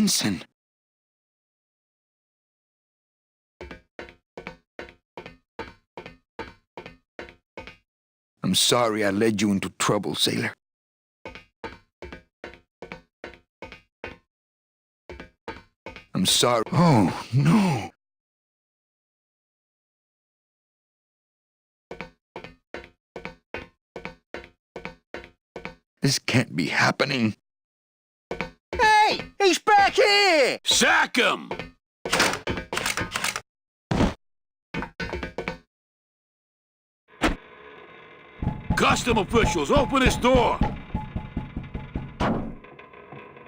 Ensign. I'm sorry I led you into trouble, sailor. I'm sorry. Oh, no. This can't be happening. Hey! He's back here! Sack him! Custom officials, open this door!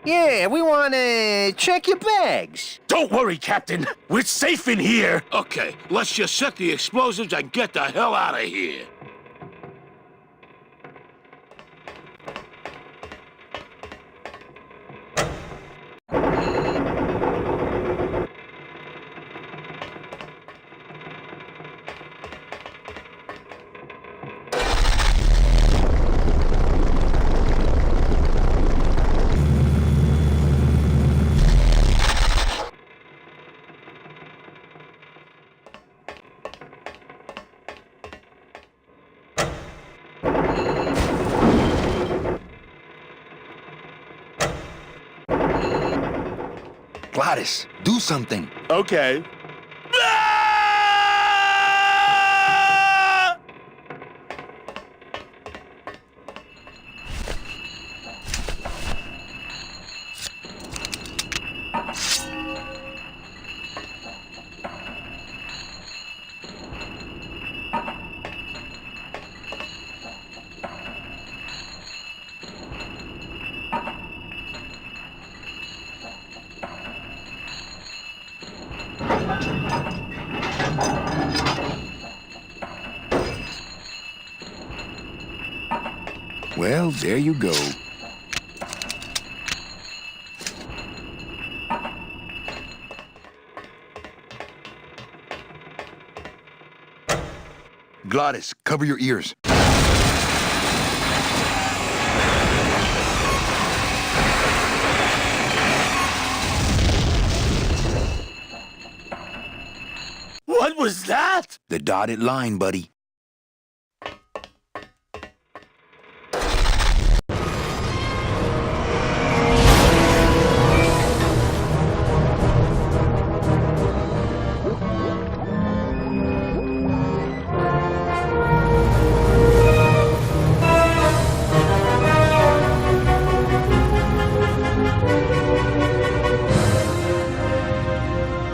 Yeah, we want to check your bags. Don't worry, Captain. We're safe in here. Okay, let's just set the explosives and get the hell out of here. Gladys, do something. Okay. Well, there you go. Gladys, cover your ears. What was that? The dotted line, buddy.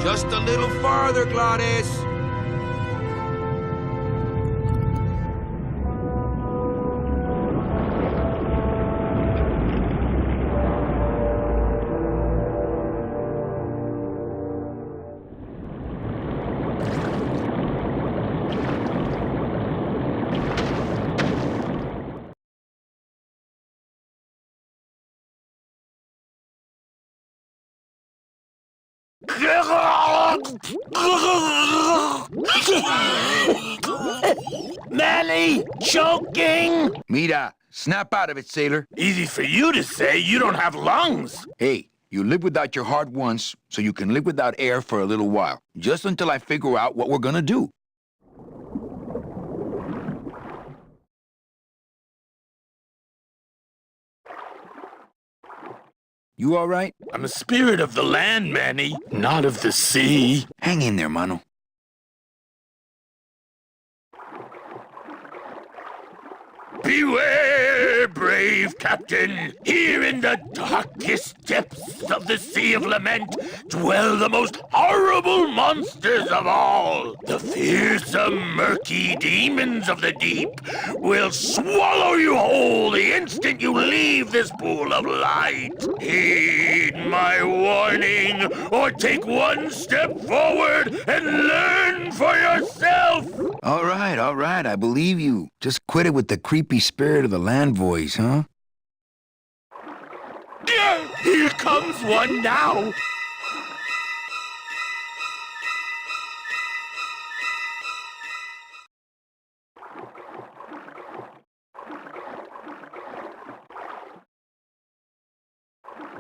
Just a little farther, Gladys. Manny! Choking! Mira, snap out of it, sailor. Easy for you to say, you don't have lungs. Hey, you live without your heart once, so you can live without air for a little while. Just until I figure out what we're gonna do. You all right? I'm a spirit of the land, Manny, not of the sea. Hang in there, mano. Beware, brave captain! Here in the darkest depths of the Sea of Lament dwell the most horrible monsters of all. The fearsome, murky demons of the deep will swallow you whole the instant you leave this pool of light. Heed my warning, or take one step forward and learn for yourself! All right, I believe you. Just quit it with the creepy spirit of the land voice, huh? Here comes one now!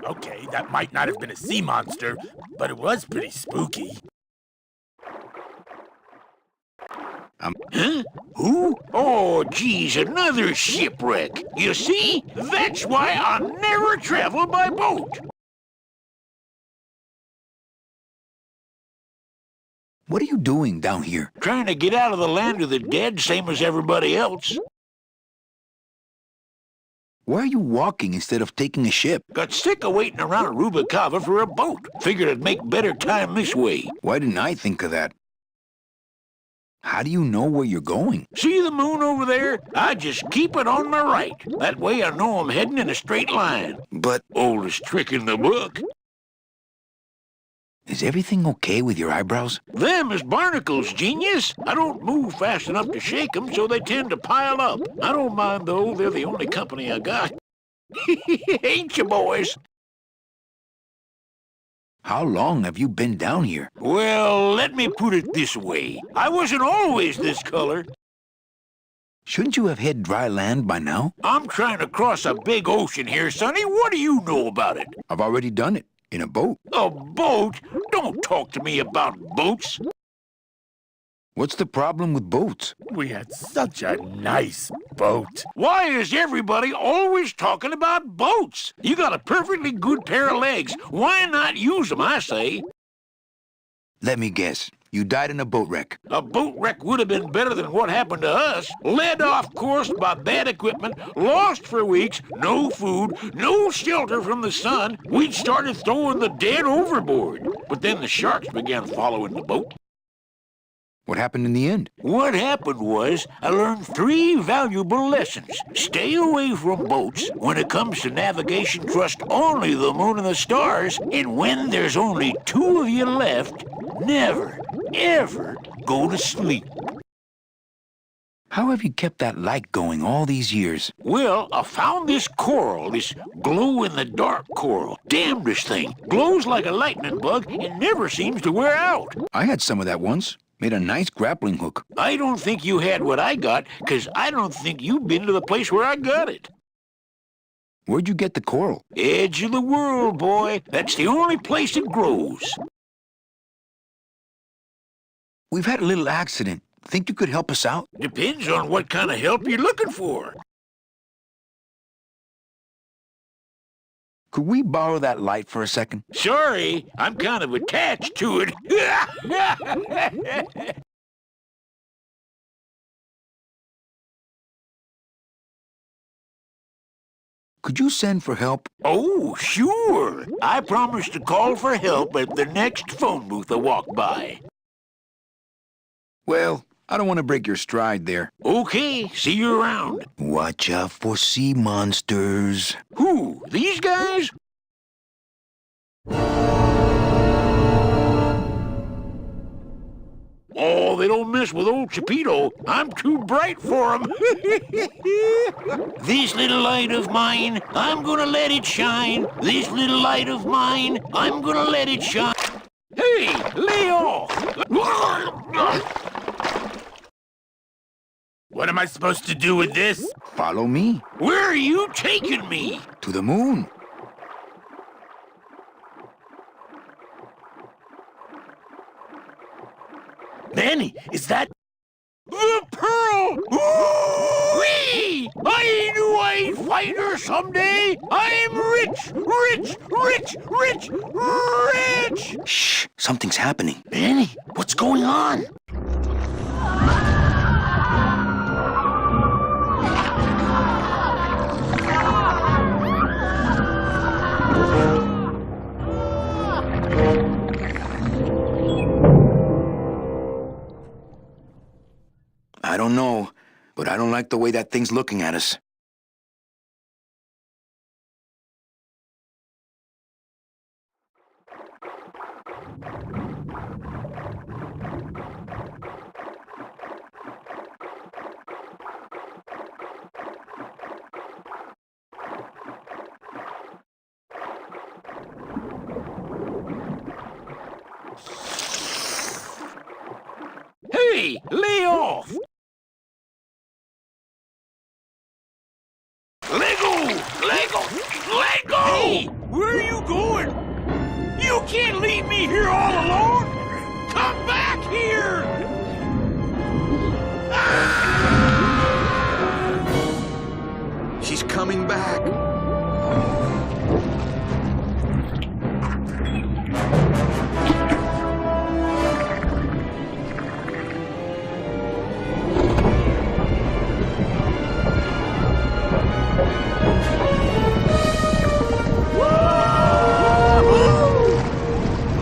Okay, that might not have been a sea monster, but it was pretty spooky. Huh? Who? Oh, geez, another shipwreck. You see? That's why I never travel by boat. What are you doing down here? Trying to get out of the land of the dead, same as everybody else. Why are you walking instead of taking a ship? Got sick of waiting around Rubicava for a boat. Figured I'd make better time this way. Why didn't I think of that? How do you know where you're going? See the moon over there? I just keep it on my right. That way I know I'm heading in a straight line. But oldest trick in the book. Is everything okay with your eyebrows? Them is barnacles, genius. I don't move fast enough to shake them, so they tend to pile up. I don't mind, though. They're the only company I got. Ain't you, boys? How long have you been down here? Well, let me put it this way. I wasn't always this color. Shouldn't you have hit dry land by now? I'm trying to cross a big ocean here, Sonny. What do you know about it? I've already done it. In a boat. A boat? Don't talk to me about boats. What's the problem with boats? We had such a nice boat. Why is everybody always talking about boats? You got a perfectly good pair of legs. Why not use them, I say? Let me guess. You died in a boat wreck. A boat wreck would have been better than what happened to us. Led off course by bad equipment, lost for weeks, no food, no shelter from the sun. We'd started throwing the dead overboard. But then the sharks began following the boat. What happened in the end? What happened was I learned 3 valuable lessons. Stay away from boats. When it comes to navigation, trust only the moon and the stars. And when there's only 2 of you left, never, ever go to sleep. How have you kept that light going all these years? Well, I found this coral, this glow-in-the-dark coral. Damnedest thing. Glows like a lightning bug and never seems to wear out. I had some of that once. Made a nice grappling hook. I don't think you had what I got, 'cause I don't think you've been to the place where I got it. Where'd you get the coral? Edge of the world, boy. That's the only place it grows. We've had a little accident. Think you could help us out? Depends on what kind of help you're looking for. Could we borrow that light for a second? Sorry, I'm kind of attached to it. Could you send for help? Oh, sure. I promise to call for help at the next phone booth I walk by. Well, I don't want to break your stride there. Okay, see you around. Watch out for sea monsters. Who? These guys? Oh, they don't mess with old Chipito. I'm too bright for them. This little light of mine, I'm gonna let it shine. This little light of mine, I'm gonna let it shine. Hey, lay off! What am I supposed to do with this? Follow me. Where are you taking me? To the moon. Manny, is that... The pearl! Whee! I knew I'd find her someday! I'm rich! Rich! Rich! Rich! Rich! Shh! Something's happening. Manny, what's going on? I don't know, but I don't like the way that thing's looking at us. Hey, lay off! Lego! Lego! Lego! Hey, where are you can't leave me here all alone! Come back here! She's coming back.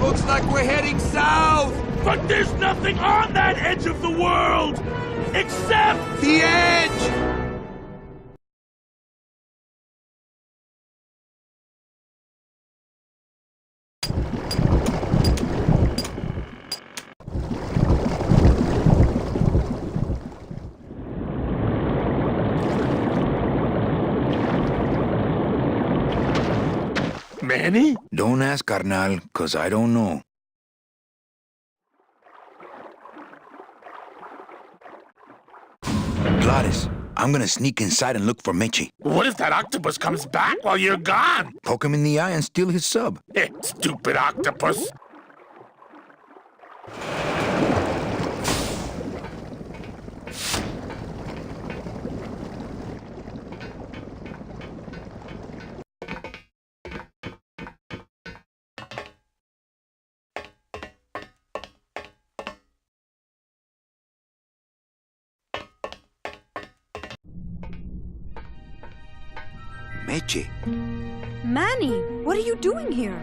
Looks like we're heading south. But there's nothing on that edge of the world! Except... The edge! Manny? Don't ask, carnal, 'cause I don't know. Gladys, I'm gonna sneak inside and look for Meche. What if that octopus comes back while you're gone? Poke him in the eye and steal his sub. Stupid octopus. Meche, Manny, what are you doing here?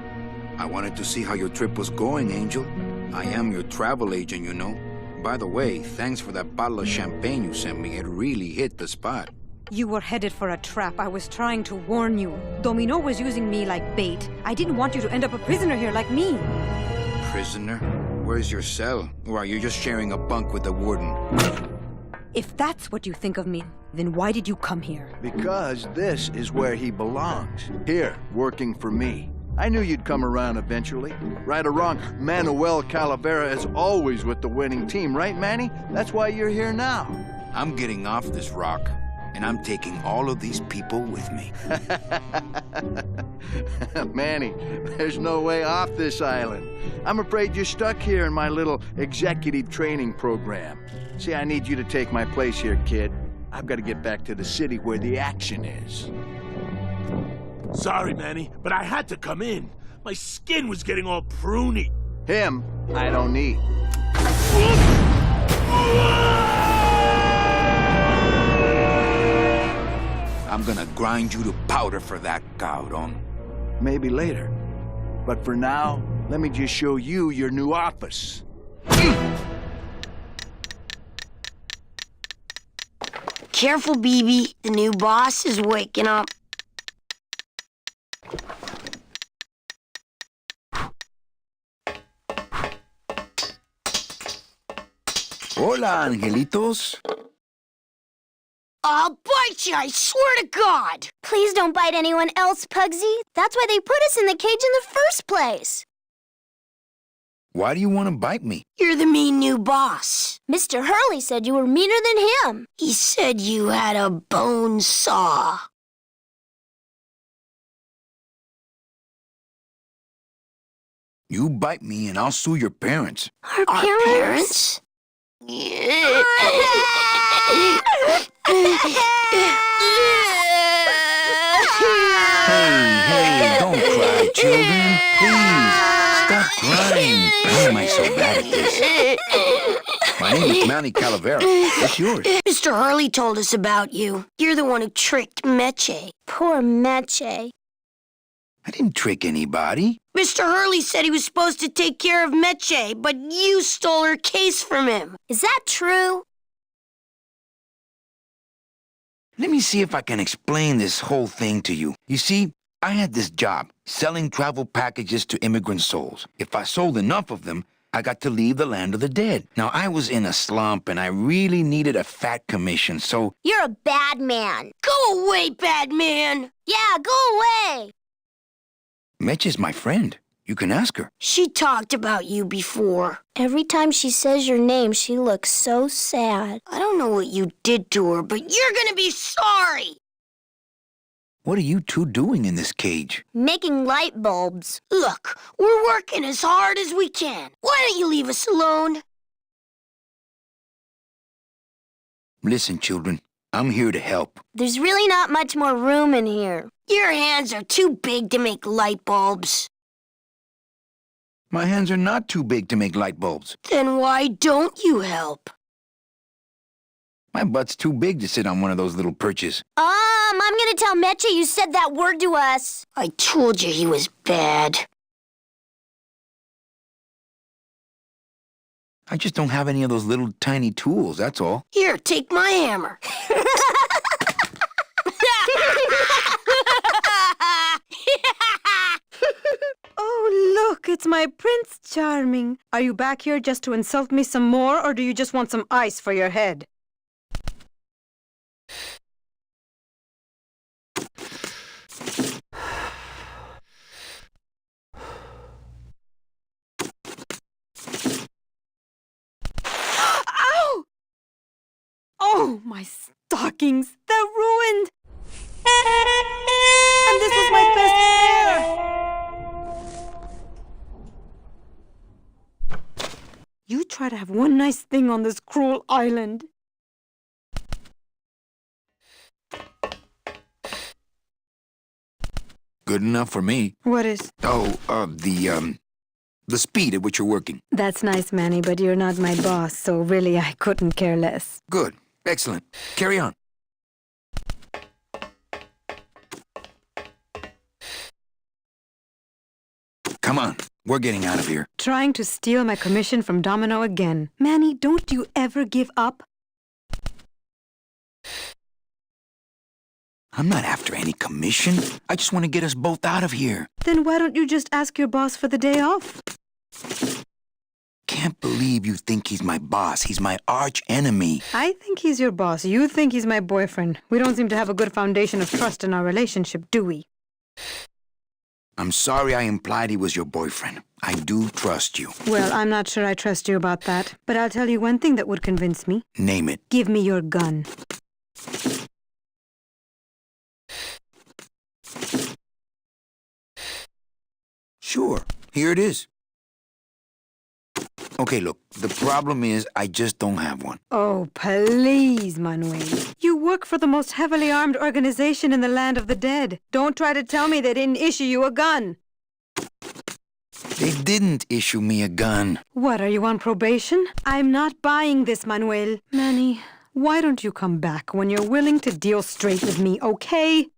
I wanted to see how your trip was going, Angel. I am your travel agent, you know. By the way, thanks for that bottle of champagne you sent me. It really hit the spot. You were headed for a trap. I was trying to warn you. Domino was using me like bait. I didn't want you to end up a prisoner here like me. Prisoner? Where's your cell? Or are you just sharing a bunk with the warden? If that's what you think of me, then why did you come here? Because this is where he belongs. Here, working for me. I knew you'd come around eventually. Right or wrong, Manuel Calavera is always with the winning team, right, Manny? That's why you're here now. I'm getting off this rock, and I'm taking all of these people with me. Manny, there's no way off this island. I'm afraid you're stuck here in my little executive training program. See, I need you to take my place here, kid. I've got to get back to the city where the action is. Sorry, Manny, but I had to come in. My skin was getting all pruny. Him, I don't need. I'm gonna grind you to powder for that, cabrón. Maybe later. But for now, let me just show you your new office. Careful, BB. The new boss is waking up. Hola, angelitos. I'll bite you, I swear to God! Please don't bite anyone else, Pugsy. That's why they put us in the cage in the first place. Why do you want to bite me? You're the mean new boss. Mr. Hurley said you were meaner than him. He said you had a bone saw. You bite me and I'll sue your parents. Our parents? Hey, don't cry, children. Please, stop crying. Why am I so bad at this? My name is Manny Calavera. What's yours? Mr. Hurley told us about you. You're the one who tricked Meche. Poor Meche. I didn't trick anybody. Mr. Hurley said he was supposed to take care of Meche, but you stole her case from him. Is that true? Let me see if I can explain this whole thing to you. You see, I had this job, selling travel packages to immigrant souls. If I sold enough of them, I got to leave the land of the dead. Now, I was in a slump, and I really needed a fat commission, so... You're a bad man. Go away, bad man! Yeah, go away! Meche's my friend. You can ask her. She talked about you before. Every time she says your name, she looks so sad. I don't know what you did to her, but you're gonna be sorry! What are you two doing in this cage? Making light bulbs. Look, we're working as hard as we can. Why don't you leave us alone? Listen, children, I'm here to help. There's really not much more room in here. Your hands are too big to make light bulbs. My hands are not too big to make light bulbs. Then why don't you help? My butt's too big to sit on one of those little perches. I'm gonna tell Meche you said that word to us. I told you he was bad. I just don't have any of those little tiny tools, that's all. Here, take my hammer. Oh, look, it's my Prince Charming. Are you back here just to insult me some more, or do you just want some ice for your head? Ow! Oh, my stockings, they're ruined! And this was my best pair! You try to have one nice thing on this cruel island. Good enough for me. What is? Oh, the speed at which you're working. That's nice, Manny, but you're not my boss, so really I couldn't care less. Good. Excellent. Carry on. Come on. We're getting out of here. Trying to steal my commission from Domino again. Manny, don't you ever give up? I'm not after any commission. I just want to get us both out of here. Then why don't you just ask your boss for the day off? Can't believe you think he's my boss. He's my arch enemy. I think he's your boss. You think he's my boyfriend. We don't seem to have a good foundation of trust in our relationship, do we? I'm sorry I implied he was your boyfriend. I do trust you. Well, I'm not sure I trust you about that. But I'll tell you one thing that would convince me. Name it. Give me your gun. Sure. Here it is. Okay, look, the problem is I just don't have one. Oh, please, Manuel. You work for the most heavily armed organization in the land of the dead. Don't try to tell me they didn't issue you a gun. They didn't issue me a gun. What, are you on probation? I'm not buying this, Manuel. Manny, why don't you come back when you're willing to deal straight with me, okay?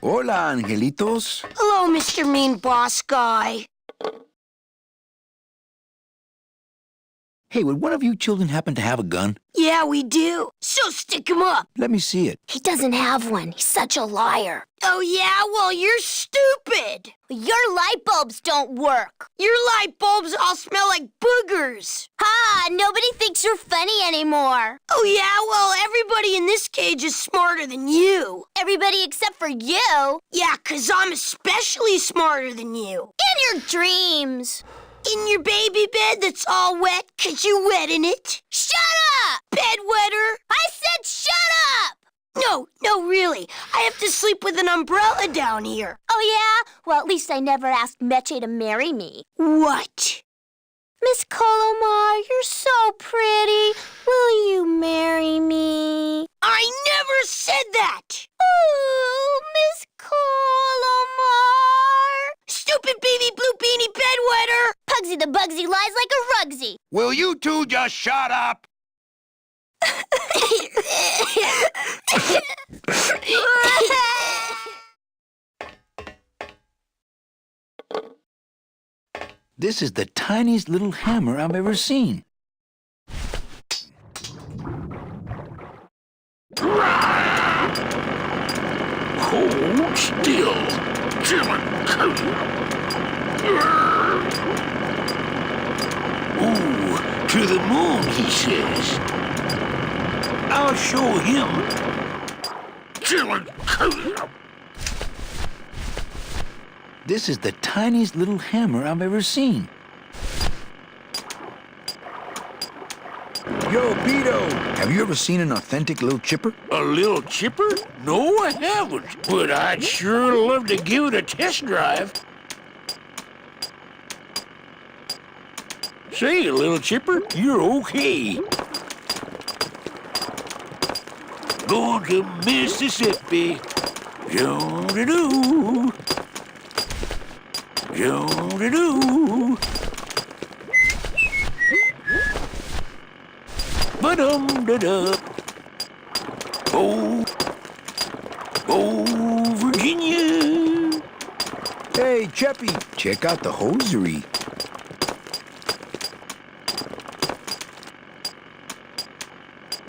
Hola, angelitos. Hello, Mr. Mean Boss Guy. Hey, would one of you children happen to have a gun? Yeah, we do. So stick him up. Let me see it. He doesn't have one. He's such a liar. Oh, yeah? Well, you're stupid. Your light bulbs don't work. Your light bulbs all smell like boogers. Ha! Nobody thinks you're funny anymore. Oh, yeah? Well, everybody in this cage is smarter than you. Everybody except for you. Yeah, 'cause I'm especially smarter than you. In your dreams. In your baby bed that's all wet 'cause you wet in it. Shut up! Bed wetter. I said shut up! No, really. I have to sleep with an umbrella down here. Oh, yeah? Well, at least I never asked Meche to marry me. What? Miss Colomar, you're so pretty. Will you marry me? I never said that. Ooh, Miss Colomar. Stupid baby blue beanie bedwetter. Pugsy the Bugsy lies like a rugsy. Will you two just shut up? This is the tiniest little hammer I've ever seen. Hold still, Ooh, to the moon, he says. I'll show him. This is the tiniest little hammer I've ever seen. Beto! Have you ever seen an authentic little chipper? A little chipper? No, I haven't. But I'd sure love to give it a test drive. Say, little chipper, you're okay. Going to Mississippi. Yo-da-doo. Yo-da-doo. Ba-dum-da-da. Oh, Virginia. Hey, Cheppy, check out the hosiery.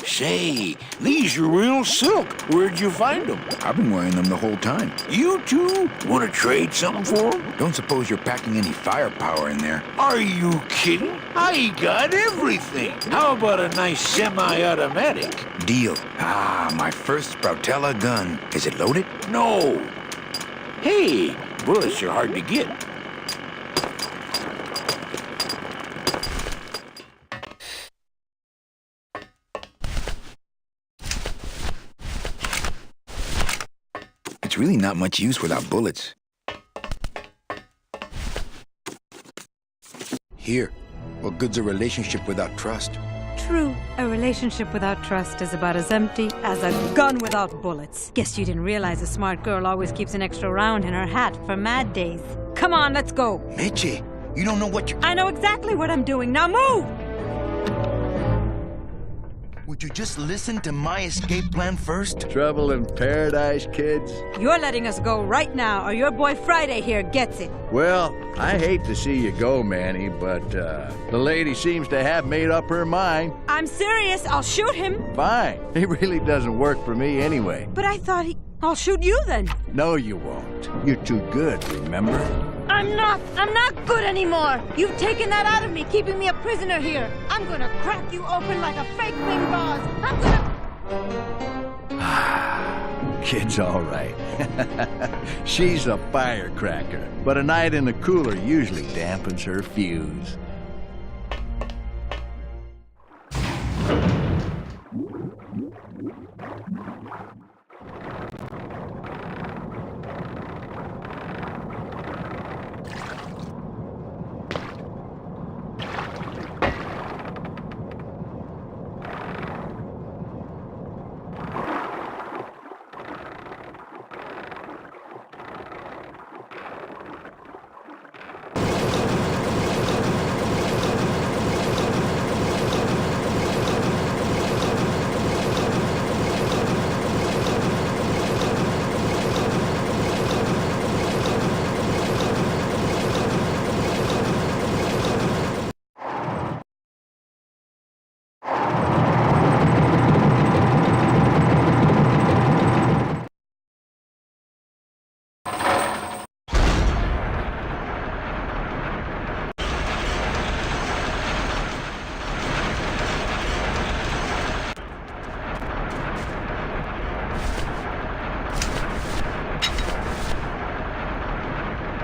Say, these are real silk. Where'd you find them? I've been wearing them the whole time. You two want to trade something for them? Don't suppose you're packing any firepower in there. Are you kidding? I got everything. How about a nice semi-automatic? Deal. Ah, my first Sproutella gun. Is it loaded? No. Hey, bullets are hard to get. It's really not much use without bullets. Here, what good's a relationship without trust? True, a relationship without trust is about as empty as a gun without bullets. Guess you didn't realize a smart girl always keeps an extra round in her hat for mad days. Come on, let's go. Meche, you don't know what you're... I know exactly what I'm doing. Now move! Would you just listen to my escape plan first? Trouble in paradise, kids? You're letting us go right now, or your boy Friday here gets it. Well, I hate to see you go, Manny, but the lady seems to have made up her mind. I'm serious. I'll shoot him. Fine. He really doesn't work for me anyway. But I thought I'll shoot you then. No, you won't. You're too good, remember? I'm not good anymore. You've taken that out of me, keeping me a prisoner here. I'm gonna crack you open like a fake wing gauze. I'm gonna... Kid's all right. She's a firecracker, but a night in the cooler usually dampens her fuse.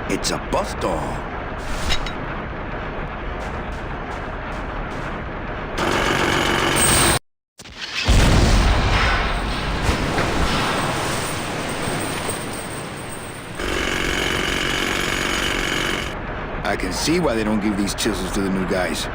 It's a bus stall. I can see why they don't give these chisels to the new guys.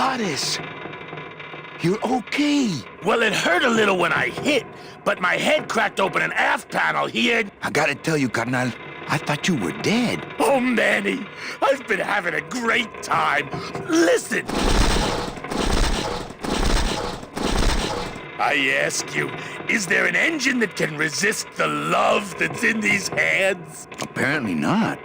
Gladys! You're okay. Well, it hurt a little when I hit, but my head cracked open an aft panel here. I gotta tell you, carnal, I thought you were dead. Oh, Manny, I've been having a great time. Listen. I ask you, is there an engine that can resist the love that's in these hands? Apparently not.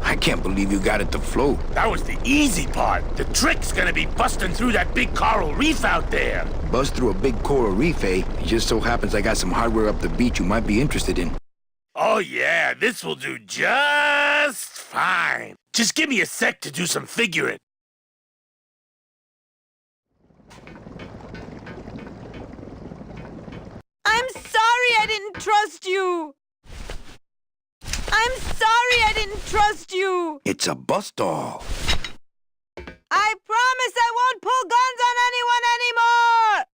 I can't believe you got it to float. That was the easy part. The trick's gonna be busting through that big coral reef out there. Bust through a big coral reef, eh? It just so happens I got some hardware up the beach you might be interested in. Oh yeah, this will do just fine. Just give me a sec to do some figuring. I'm sorry I didn't trust you. I'm sorry I didn't trust you. It's a bust doll. I promise I won't pull guns on anyone anymore.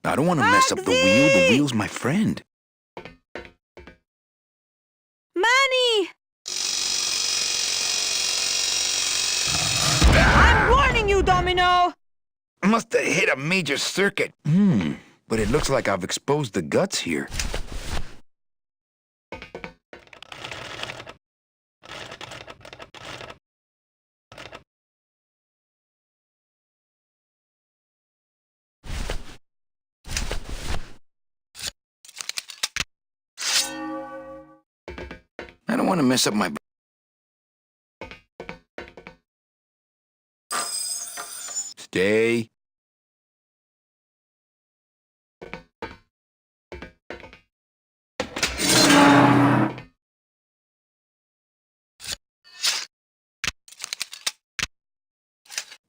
I don't want to mess up the wheel. The wheel's my friend. Manny! I'm warning you, Domino. Must have hit a major circuit. But it looks like I've exposed the guts here. I don't want to mess up my... Stay.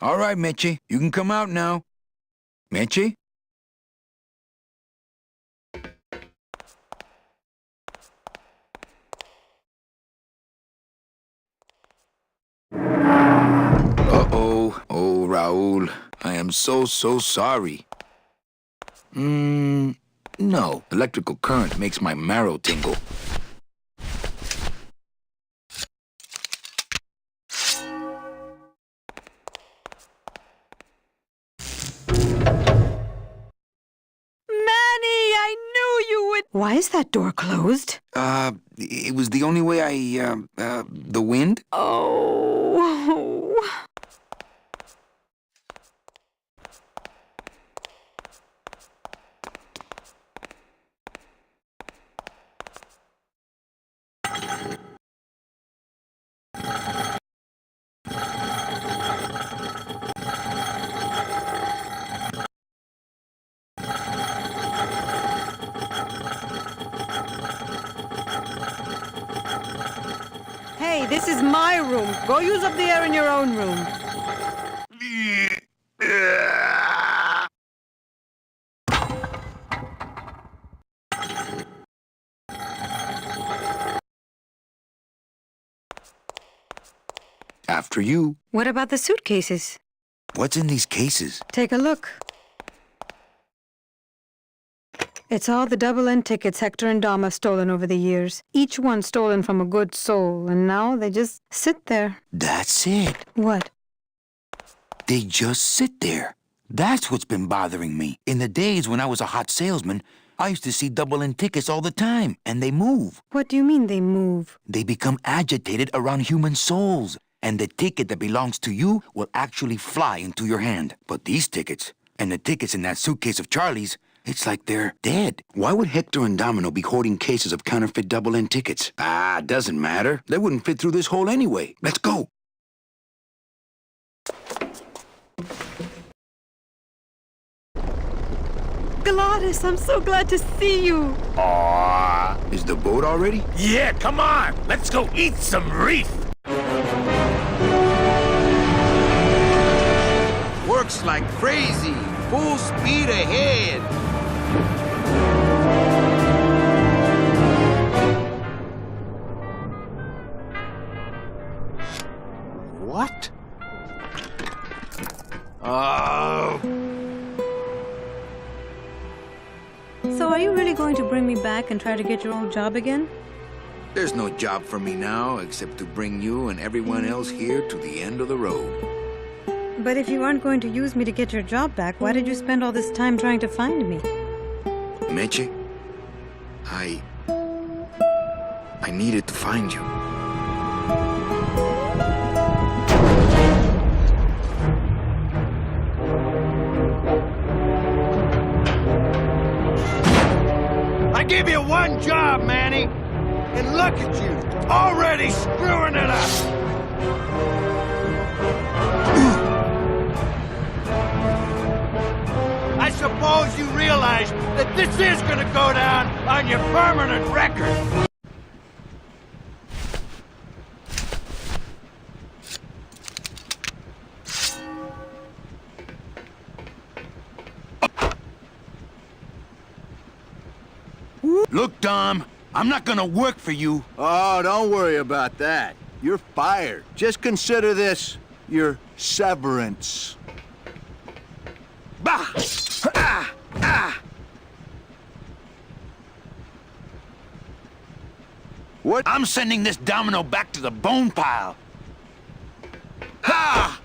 All right, Meche, you can come out now. Meche? Uh-oh. Oh, Raul. I am so sorry. No. Electrical current makes my marrow tingle. Why is that door closed? It was the only way the wind? Oh. Hey, this is my room. Go use up the air in your own room. After you. What about the suitcases? What's in these cases? Take a look. It's all the double-end tickets Hector and Dom have stolen over the years. Each one stolen from a good soul, and now they just sit there. That's it. What? They just sit there. That's what's been bothering me. In the days when I was a hot salesman, I used to see double-end tickets all the time, and they move. What do you mean they move? They become agitated around human souls, and the ticket that belongs to you will actually fly into your hand. But these tickets, and the tickets in that suitcase of Charlie's, it's like they're dead. Why would Hector and Domino be hoarding cases of counterfeit double-end tickets? Doesn't matter. They wouldn't fit through this hole anyway. Let's go. Gladys, I'm so glad to see you. Aww. Is the boat already? Yeah, come on. Let's go eat some reef. Looks like crazy. Full speed ahead. What? Oh. So are you really going to bring me back and try to get your old job again? There's no job for me now except to bring you and everyone else here to the end of the road. But if you aren't going to use me to get your job back, why did you spend all this time trying to find me? Meche, I needed to find you. I gave you one job, Manny, and look at you, already screwing it up. I suppose you realize that this is gonna go down on your permanent record. Look, Dom, I'm not gonna work for you. Oh, don't worry about that. You're fired. Just consider this your severance. Bah! Ah! Ah! What? I'm sending this domino back to the bone pile. Ah!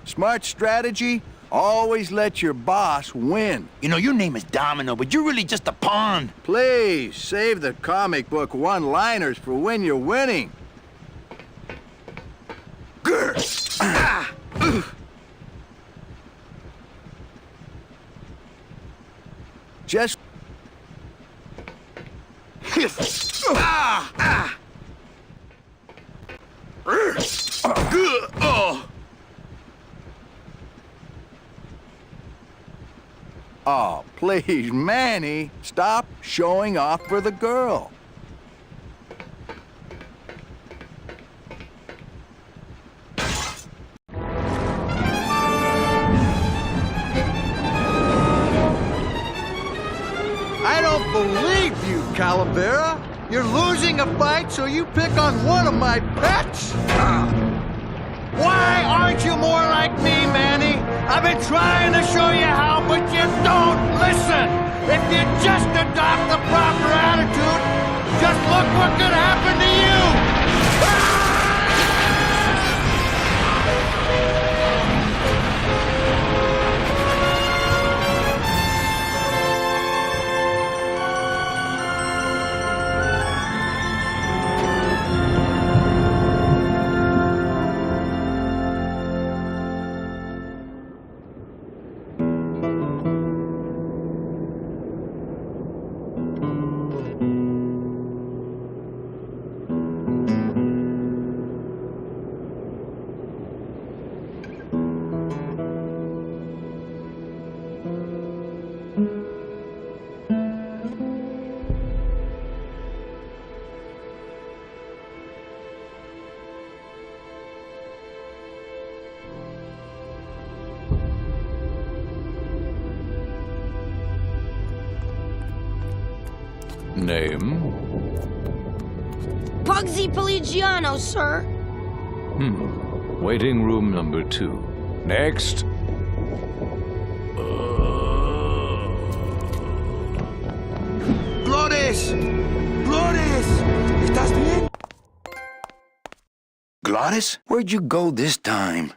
Smart strategy? Always let your boss win. You know, your name is Domino, but you're really just a pawn. Please, save the comic book one-liners for when you're winning. Grr! Ah! Ugh! Just... Ah! Ah! Good. Oh! Oh, please, Manny, stop showing off for the girl. I don't believe you, Calavera. You're losing a fight, so you pick on one of my pets? Why aren't you more like me, Manny? I've been trying to show you how, but you don't listen. If you just adopt the proper attitude, just look what could happen to you. Name? Pugsy Pelagiano, sir. Waiting room number 2. Next. ¡Glores! ¡Glores! ¿Estás bien? Glottis? Where'd you go this time?